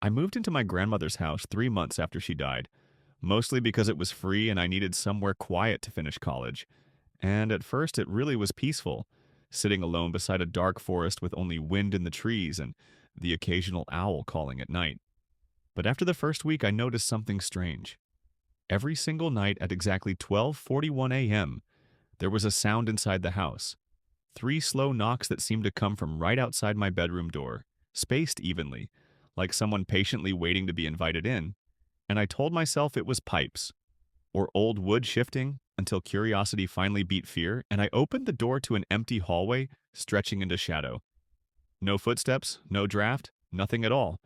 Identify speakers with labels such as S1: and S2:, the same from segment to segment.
S1: I moved into my grandmother's house 3 months after she died, mostly because it was free and I needed somewhere quiet to finish college. And at first, it really was peaceful, sitting alone beside a dark forest with only wind in the trees and the occasional owl calling at night. But after the first week, I noticed something strange. Every single night at exactly 12:41 a.m., there was a sound inside the house. Three slow knocks that seemed to come from right outside my bedroom door, spaced evenly, like someone patiently waiting to be invited in. And I told myself it was pipes, or old wood shifting, until curiosity finally beat fear, and I opened the door to an empty hallway stretching into shadow. No footsteps, no draft, nothing at all.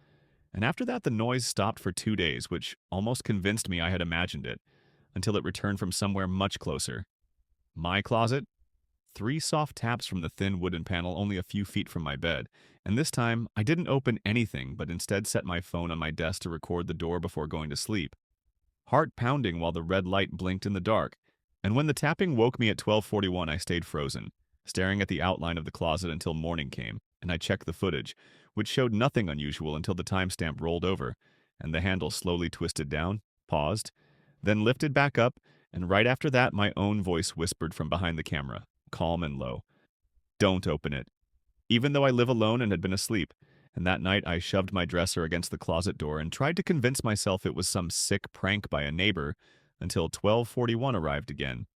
S1: And after that, the noise stopped for 2 days, which almost convinced me I had imagined it, until it returned from somewhere much closer. My closet? Three soft taps from the thin wooden panel only a few feet from my bed, and this time I didn't open anything but instead set my phone on my desk to record the door before going to sleep. Heart pounding while the red light blinked in the dark, and when the tapping woke me at 12:41, I stayed frozen, staring at the outline of the closet until morning came, and I checked the footage, which showed nothing unusual until the timestamp rolled over, and the handle slowly twisted down, paused, then lifted back up, and right after that my own voice whispered from behind the camera, calm and low. Don't open it. Even though I live alone and had been asleep, and that night I shoved my dresser against the closet door and tried to convince myself it was some sick prank by a neighbor until 12:41 arrived again,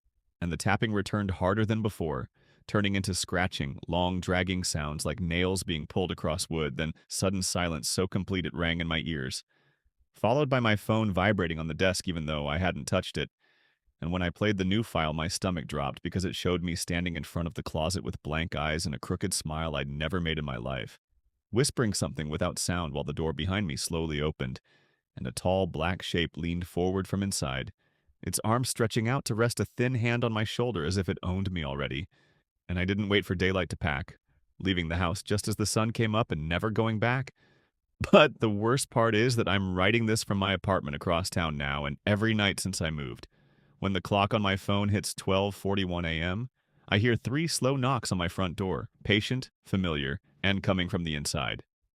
S1: and the tapping returned harder than before, turning into scratching, long dragging sounds like nails being pulled across wood, then sudden silence so complete it rang in my ears, followed by my phone vibrating on the desk even though I hadn't touched it. And when I played the new file, my stomach dropped because it showed me standing in front of the closet with blank eyes and a crooked smile I'd never made in my life, whispering something without sound while the door behind me slowly opened, and a tall black shape leaned forward from inside, its arm stretching out to rest a thin hand on my shoulder as if it owned me already. And I didn't wait for daylight to pack, leaving the house just as the sun came up and never going back. But the worst part is that I'm writing this from my apartment across town now, and every night since I moved, when the clock on my phone hits 12:41 a.m., I hear three slow knocks on my front door, patient, familiar, and coming from the inside.